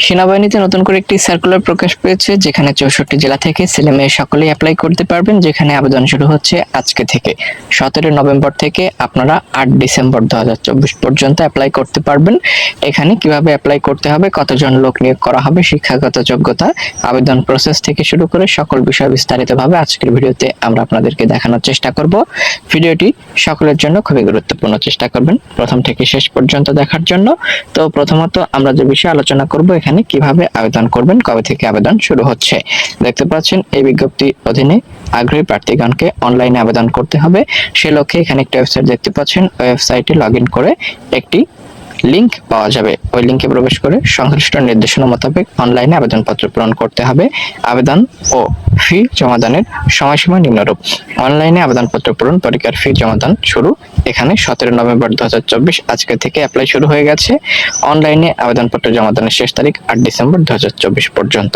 সেনাবাহিনীতে নতুন করে একটি সার্কুলার প্রকাশ পেয়েছে, যেখানে 64 জেলা থেকে ছেলে মেয়ে সকলেই অ্যাপ্লাই করতে পারবেন। যেখানে আবেদন শুরু হচ্ছে আজকে থেকে। 17 নভেম্বর থেকে আপনারা 8 ডিসেম্বর 2024 পর্যন্ত অ্যাপ্লাই করতে পারবেন। এখানে কিভাবে অ্যাপ্লাই করতে হবে, কতজন লোক নিয়োগ করা হবে, শিক্ষাগত যোগ্যতা, আবেদন প্রসেস থেকে শুরু করে সকল বিষয় বিস্তারিতভাবে আজকের ভিডিওতে আমরা আপনাদেরকে দেখানোর চেষ্টা করব। ভিডিওটি সকলের জন্য খুবই গুরুত্বপূর্ণ, চেষ্টা করবেন প্রথম থেকে শেষ পর্যন্ত দেখার জন্য। তো প্রথমত আমরা যে বিষয়ে আলোচনা করব, এখানে কিভাবে আবেদন করবেন, কবে থেকে আবেদন শুরু হচ্ছে। দেখতে পাচ্ছেন এই বিজ্ঞপ্তি অধীনে আগ্রহী প্রার্থীগণকে অনলাইনে আবেদন করতে হবে। সে লক্ষ্যে এখানে একটা ওয়েবসাইট দেখতে পাচ্ছেন, ওয়েবসাইটে লগইন করে একটি লিংক পাওয়া যাবে। ওই লিংকে প্রবেশ করে সংশ্লিষ্ট নির্দেশনা মোতাবেক অনলাইনে আবেদনপত্র পূরণ করতে হবে। আবেদন ও ফি জমাদানের সময়সীমা নিম্নরূপ। অনলাইনে আবেদনপত্র পূরণ, পরীক্ষার ফি জমাদান শুরু এখানে 17 নভেম্বর 2024 আজকে থেকে অ্যাপ্লাই শুরু হয়ে গেছে। অনলাইনে আবেদনপত্র জমাদানের শেষ তারিখ 8 ডিসেম্বর 2024 পর্যন্ত।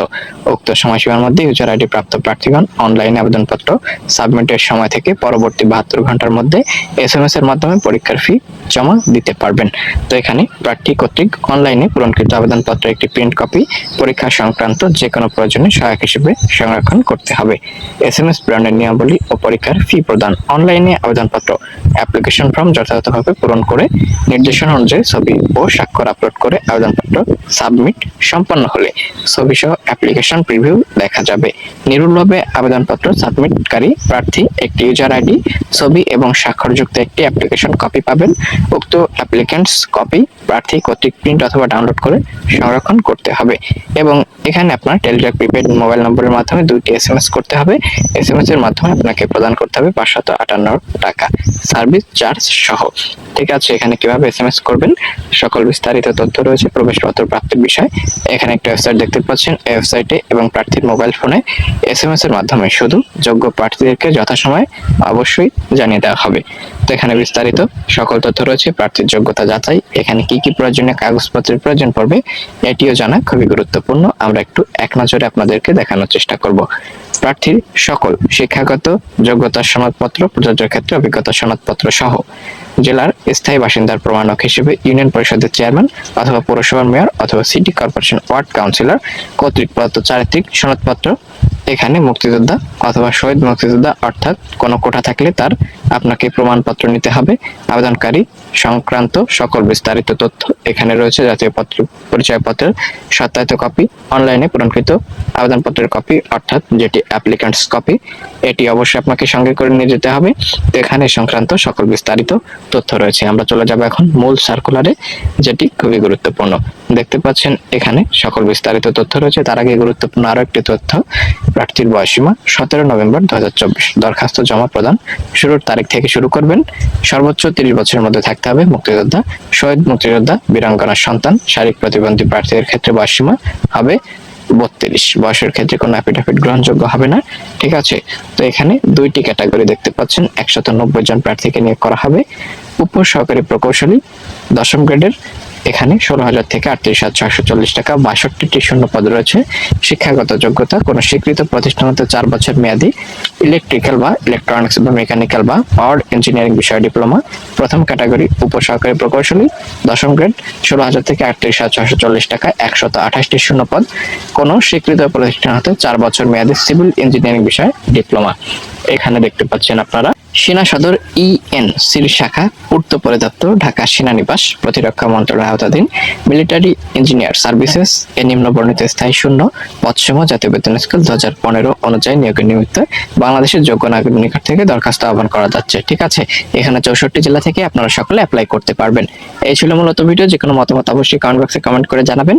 উক্ত সময়সীমার মধ্যে ইউজার আইডি প্রাপ্ত প্রার্থীগণ অনলাইনে আবেদনপত্র সাবমিটের সময় থেকে পরবর্তী 72 ঘন্টার মধ্যে SMS এর মাধ্যমে পরীক্ষার ফি জমা দিতে পারবেন। তো এখানে প্রার্থী কর্তৃক অনলাইনে পূরণকৃত আবেদনপত্র একটি প্রিন্ট কপি পরীক্ষা সংক্রান্ত যে কোনো প্রয়োজনে সহায়ক হিসেবে সংরক্ষণ করতে হবে। SMS প্রেরণের নিয়মাবলী ও পরীক্ষার ফি প্রদান। অনলাইনে আবেদনপত্র অ্যাপ্লিকেশন ফর্ম যথাযথভাবে পূরণ করে নির্দেশনা অনুযায়ী ছবি ও স্বাক্ষর আপলোড করে আবেদনপত্র সাবমিট সম্পন্ন হলে ছবি সহ অ্যাপ্লিকেশন প্রিভিউ দেখা যাবে। নির্ভুলভাবে আবেদনপত্র সাবমিটকারী প্রার্থী একটি ইউজার আইডি, ছবি এবং স্বাক্ষরযুক্ত একটি অ্যাপ্লিকেশন কপি পাবেন। উক্ত অ্যাপ্লিকেন্টস কপি প্রার্থী কর্তৃক প্রিন্ট অথবা ডাউনলোড করে সংরক্ষণ করতে হবে। এবং এখানে আপনার টেলিটক প্রিপেড মোবাইল নম্বরের মাধ্যমে 2টি SMS করতে হবে। SMS এর মাধ্যমে আপনাকে প্রদান করতে হবে 558 টাকা সার্ভিস চার্জ সহ। ঠিক আছে, এখানে কিভাবে SMS করবেন সকল বিস্তারিত তথ্য রয়েছে। প্রবেশপত্র প্রাপ্তির বিষয় এখানে একটা ওয়েবসাইট দেখতে পাচ্ছেন। এই ওয়েবসাইটে এবং প্রার্থীর মোবাইল ফোনে SMS এর মাধ্যমে শুধু যোগ্য প্রার্থীদেরকে যথাসময়ে অবশ্যই জানিয়ে দেওয়া হবে। তো এখানে বিস্তারিত সকল তথ্য রয়েছে। প্রার্থীর যোগ্যতা যাচাই, এখানে কি কি প্রয়োজনীয় কাগজপত্রের প্রয়োজন পড়বে এটিও জানা খুবই গুরুত্বপূর্ণ। আমরা একটু এক নজরে আপনাদেরকে দেখানোর চেষ্টা করব। প্রার্থীর সকল শিক্ষাগত যোগ্যতার সনদপত্র, প্রযোজ্য ক্ষেত্রে অভিজ্ঞতা সনদপত্র সহ জেলার স্থায়ী বাসিন্দার প্রমাণক হিসেবে ইউনিয়ন পরিষদের চেয়ারম্যান অথবা পৌরসভার মেয়র অথবা সিটি কর্পোরেশন ওয়ার্ড কাউন্সিলর কর্তৃক প্রদত্ত চারিত্রিক সনদপত্র। এখানে মুক্তিযোদ্ধা অথবা শহীদ মুক্তিযোদ্ধা অর্থাৎ কোনো কোটা থাকলে তার আপনাকে প্রমাণপত্র নিতে হবে। আবেদনকারী সংক্রান্ত সকল বিস্তারিত তথ্য এখানে রয়েছে। জাতীয় পরিচয়পত্রের সত্যায়িত কপি, অনলাইনে পূরণকৃত আবেদনপত্রের কপি অর্থাৎ যেটি অ্যাপ্লিক্যান্টস কপি, এটি অবশ্যই আপনাকে সঙ্গে করে নিয়ে যেতে হবে। তো এখানে সংক্রান্ত সকল বিস্তারিত তথ্য রয়েছে। আমরা চলে যাব এখন মূল সার্কুলারে, যেটি খুবই গুরুত্বপূর্ণ। দেখতে পাচ্ছেন এখানে সকল বিস্তারিত তথ্য রয়েছে। তার আগে গুরুত্বপূর্ণ আরো একটি তথ্য, প্রার্থীর বয়সসীমা 17 নভেম্বর 2024। দরখাস্ত জমা প্রদান শুরুর তারিখ থেকে শুরু করবেন। সর্বোচ্চ 30 বছরের মধ্যে থাকতে হবে। মুক্তিযোদ্ধা, শহীদ মুক্তিযোদ্ধা, বীরাঙ্গনার সন্তান, শারীরিক প্রতিবন্ধী প্রার্থীদের ক্ষেত্রে বয়সসীমা হবে 32। বয়সের ক্ষেত্রে কোনো অ্যাফিডাভিট গ্রহণযোগ্য হবে না। ঠিক আছে, তো এখানে 2টি ক্যাটাগরি দেখতে পাচ্ছেন। 190 জন প্রার্থীকে নিয়োগ করা হবে। উপ সহকারী প্রকৌশলী 10ম গ্রেডের এখানে 16,000 থেকে 38,640 টাকা। 62টি শূন্য পদ রয়েছে। শিক্ষাগত যোগ্যতা কোনো স্বীকৃত প্রতিষ্ঠান হতে 4 বছর মেয়াদী ইলেকট্রিক্যাল বা ইলেকট্রনিক্স বা মেকানিক্যাল বা পাওয়ার ইঞ্জিনিয়ারিং বিষয়ে ডিপ্লোমা। প্রথম ক্যাটাগরি উপসহকারী প্রকৌশলী 10ম গ্রেড 16,000 থেকে 38,640 টাকা। 128টি শূন্য পদ কোনো স্বীকৃত প্রতিষ্ঠান হতে 4 বছর মেয়াদী সিভিল ইঞ্জিনিয়ারিং বিষয়ে ডিপ্লোমা। এখানে দেখতে পাচ্ছেন আপনারা সেনা সদর ENCর শাখা, পূর্ত পরিদপ্তর, ঢাকা সেনানিবাস, প্রতিরক্ষা মন্ত্রণালয়ের আওতাধীন মিলিটারি ইঞ্জিনিয়ার সার্ভিসেস এ নিম্ন বর্ণিত স্থায়ী শূন্য পদসমূহ জাতীয় বেতন স্কেল 2015 অনুযায়ী নিয়োগের নিমিত্তে বাংলাদেশের যোগ্য নাগরিক নিকট থেকে দরখাস্ত আহ্বান করা যাচ্ছে। ঠিক আছে, এখানে 64 জেলা থেকে আপনারা সকলে অ্যাপ্লাই করতে পারবেন। এই ছিল মূলত ভিডিও। যে কোনো মতামত অবশ্যই কমেন্ট বক্সে কমেন্ট করে জানাবেন।